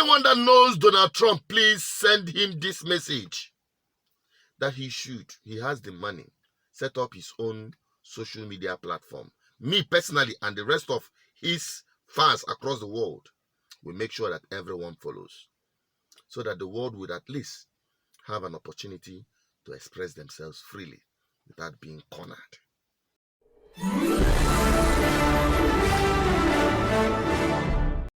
Anyone that knows Donald Trump, please send him this message that he has the money, set up his own social media platform. Me personally and the rest of his fans across the world will make sure that everyone follows, so that the world would at least have an opportunity to express themselves freely without being cornered.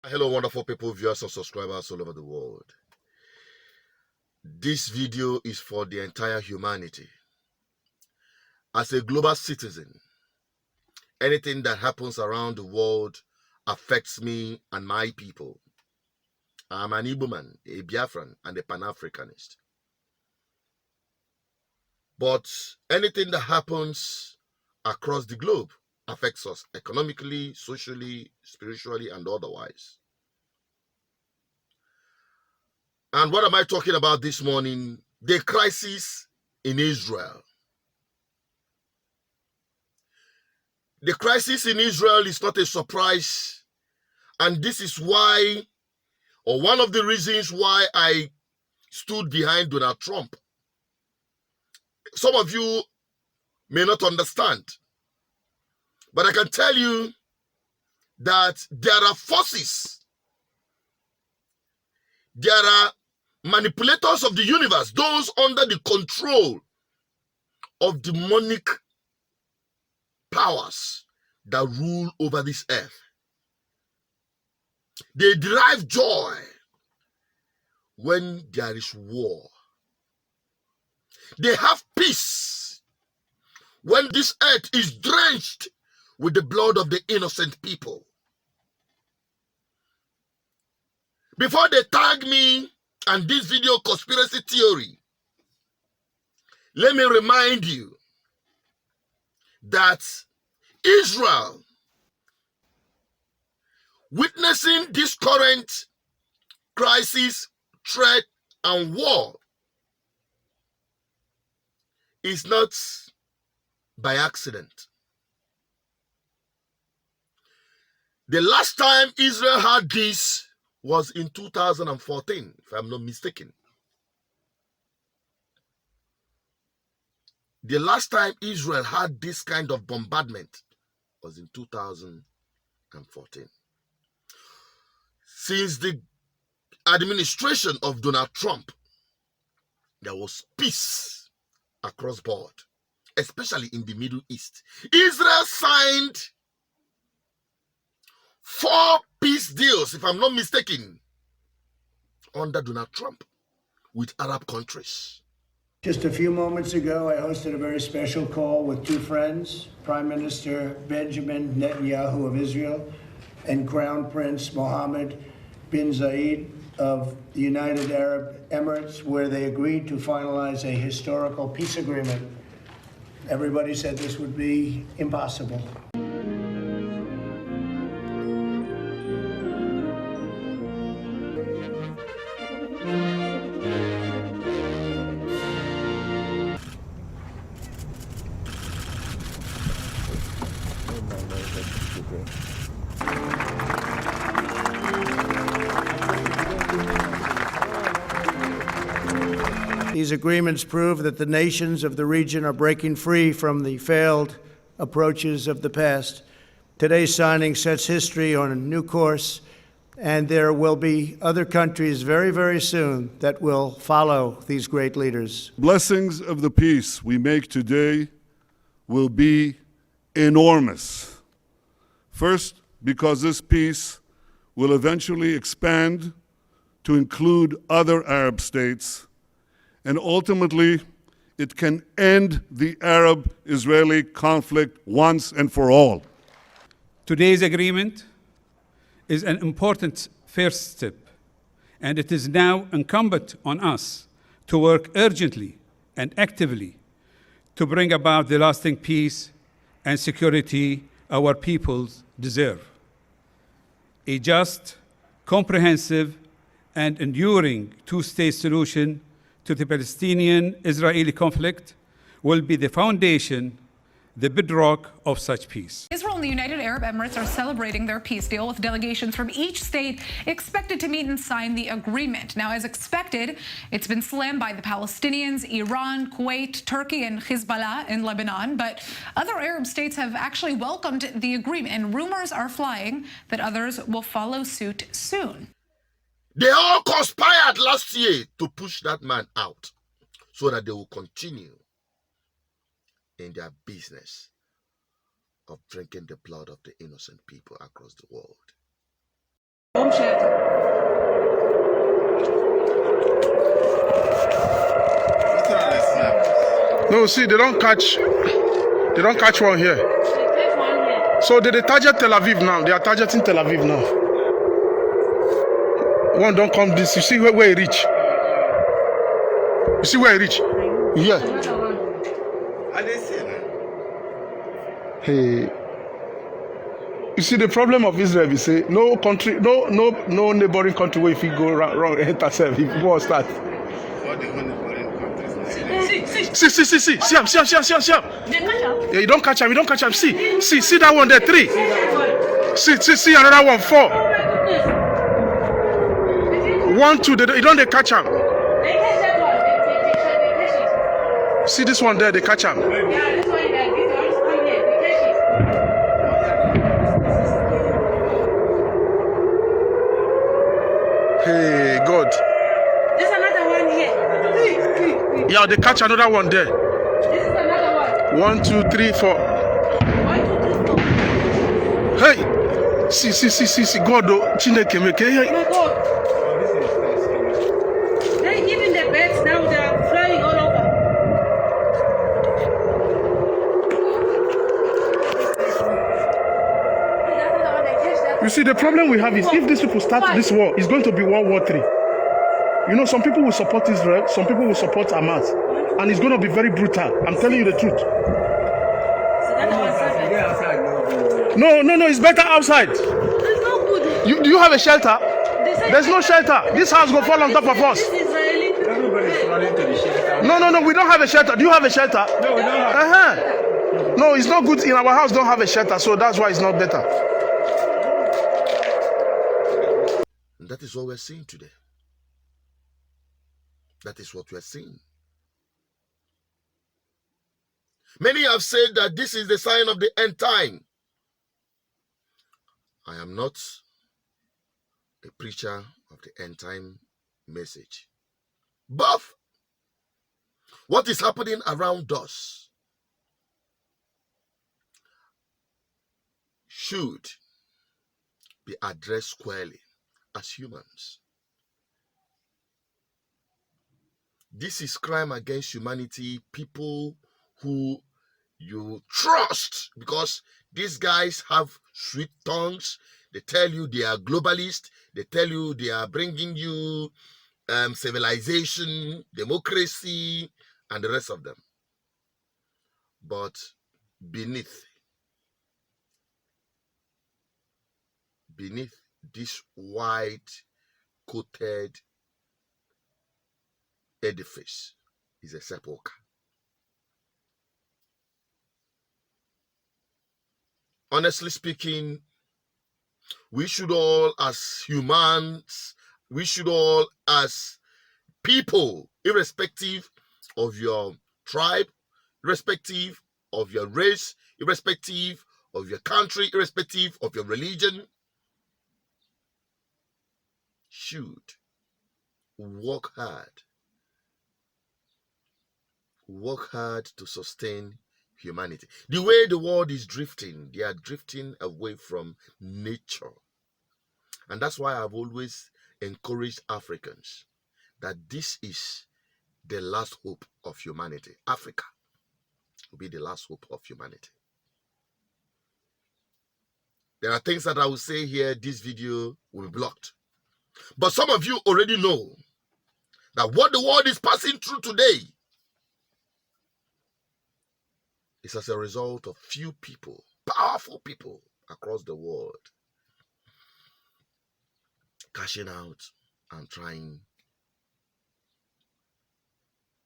Hello, wonderful people, viewers and subscribers all over the world. This video is for the entire humanity. As a global citizen, anything that happens around the world affects me and my people. I'm an Igbo man, a Biafran, and a Pan-Africanist. But anything that happens across the globe affects us economically, socially, spiritually, and otherwise. And what am I talking about this morning? The crisis in Israel. The crisis in Israel is not a surprise, and this is why, or one of the reasons why I stood behind Donald Trump. Some of you may not understand, but I can tell you that there are forces, there are manipulators of the universe, those under the control of demonic powers that rule over this earth. They derive joy when there is war. They have peace when this earth is drenched with the blood of the innocent people. Before they tag me and this video conspiracy theory, let me remind you that Israel, witnessing this current crisis, threat, and war, is not by accident. The last time Israel had this was in 2014, if I'm not mistaken. The last time Israel had this kind of bombardment was in 2014. Since the administration of Donald Trump, there was peace across board, especially in the Middle East. Israel signed 4 peace deals, if I'm not mistaken, under Donald Trump with Arab countries. Just a few moments ago, I hosted a very special call with 2 friends, Prime Minister Benjamin Netanyahu of Israel and Crown Prince Mohammed bin Zayed of the United Arab Emirates, where they agreed to finalize a historical peace agreement. Everybody said this would be impossible. These agreements prove that the nations of the region are breaking free from the failed approaches of the past. Today's signing sets history on a new course, and there will be other countries very, very soon that will follow these great leaders. Blessings of the peace we make today will be enormous. First, because this peace will eventually expand to include other Arab states, and ultimately, it can end the Arab-Israeli conflict once and for all. Today's agreement is an important first step, and it is now incumbent on us to work urgently and actively to bring about the lasting peace and security our peoples deserve. A just, comprehensive, and enduring two-state solution to the Palestinian-Israeli conflict will be the foundation the bedrock of such peace. Israel and the United Arab Emirates are celebrating their peace deal, with delegations from each state expected to meet and sign the agreement. Now, as expected, it's been slammed by the Palestinians, Iran, Kuwait, Turkey, and Hezbollah in Lebanon. But other Arab states have actually welcomed the agreement, and rumors are flying that others will follow suit soon. They all conspired last year to push that man out so that they will continue in their business of drinking the blood of the innocent people across the world. No, see, they don't catch one here. So they target Tel Aviv now. They are targeting Tel Aviv now. One don't come this. You see where he reach? You see where he reach? Yeah. Hey, you see the problem of Israel. We say no country, no neighboring country where if you go wrong, enter self. If you want start. See him. Yeah, you don't catch him. See that one there, 3. See another one, 4. 1, 2. You don't catch him. See this one there, they catch him. Hey, God. There's another one here. Yeah, they catch another one there. This is another one. 1, 2, 3, 4. 1, 2, 3, 4. Hey, see, God, Chineke make. Hey. My God. They even the birds now, they are flying all over. You see, the problem we have is if these people start this war, it's going to be World War 3. You know, some people will support Israel, some people will support Hamas, and it's going to be very brutal. I'm telling you the truth. No, it's better outside. It's not good. Do you have a shelter? There's no shelter. This house will fall on top of us. This Israeli. Everybody's running to the shelter. No, we don't have a shelter. Do you have a shelter? No, we don't have. No, it's not good. In our house, don't have a shelter, so that's why it's not better. And that is what we're seeing today. That is what we're seeing. Many have said that this is the sign of the end time. I am not a preacher of the end time message. But what is happening around us should be addressed squarely as humans. This is crime against humanity. People who you trust, because these guys have sweet tongues. They tell you they are globalists. They tell you they are bringing you civilization, democracy, and the rest of them. But beneath this white-coated edifice is a sepulchre. Honestly speaking, we should all as humans, we should all as people, irrespective of your tribe, irrespective of your race, irrespective of your country, irrespective of your religion, should work hard to sustain humanity. The way the world is drifting, they are drifting away from nature. And that's why I've always encouraged Africans that this is the last hope of humanity. Africa will be the last hope of humanity. There are things that I will say here, this video will be blocked. But some of you already know that what the world is passing through today is as a result of few people, powerful people across the world, cashing out and trying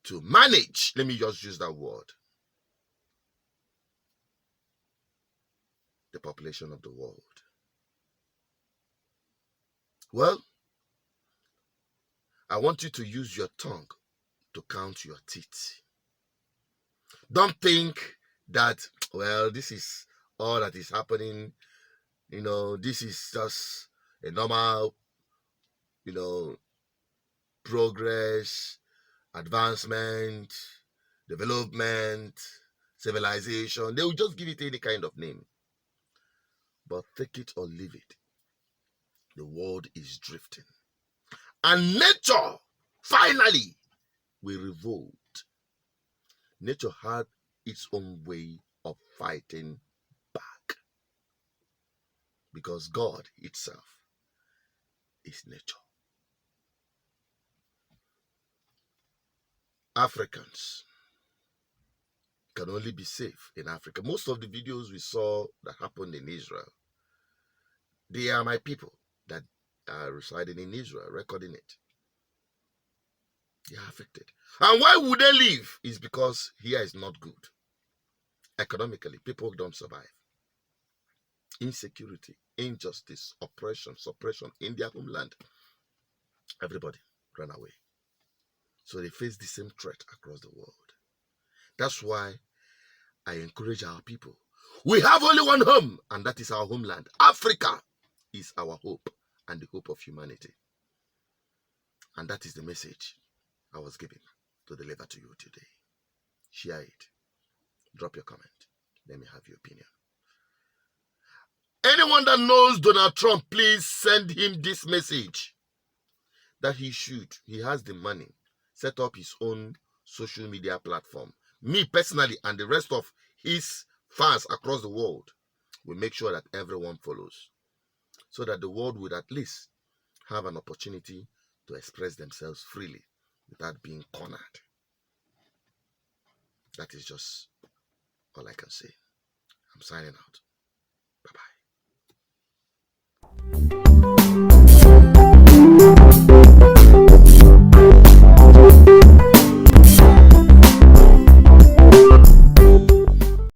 to manage, let me just use that word, the population of the world. Well, I want you to use your tongue to count your teeth. Don't think that, well, this is all that is happening. This is just a normal, progress, advancement, development, civilization. They will just give it any kind of name. But take it or leave it. The world is drifting. And nature, finally, will revolt. Nature had its own way of fighting back. Because God itself is nature. Africans can only be safe in Africa. Most of the videos we saw that happened in Israel, they are my people that are residing in Israel, recording it. They are affected. And why would they leave? Is because here is not good. Economically, people don't survive. Insecurity, injustice, oppression, suppression in their homeland. Everybody ran away. So they face the same threat across the world. That's why I encourage our people. We have only one home, and that is our homeland. Africa is our hope and the hope of humanity. And that is the message I was given to deliver to you today. Share it. Drop your comment. Let me have your opinion. Anyone that knows Donald Trump, please send him this message. That he has the money, set up his own social media platform. Me personally and the rest of his fans across the world will make sure that everyone follows. So that the world would at least have an opportunity to express themselves freely without being cornered. That is just all I can say. I'm signing out. Bye-bye.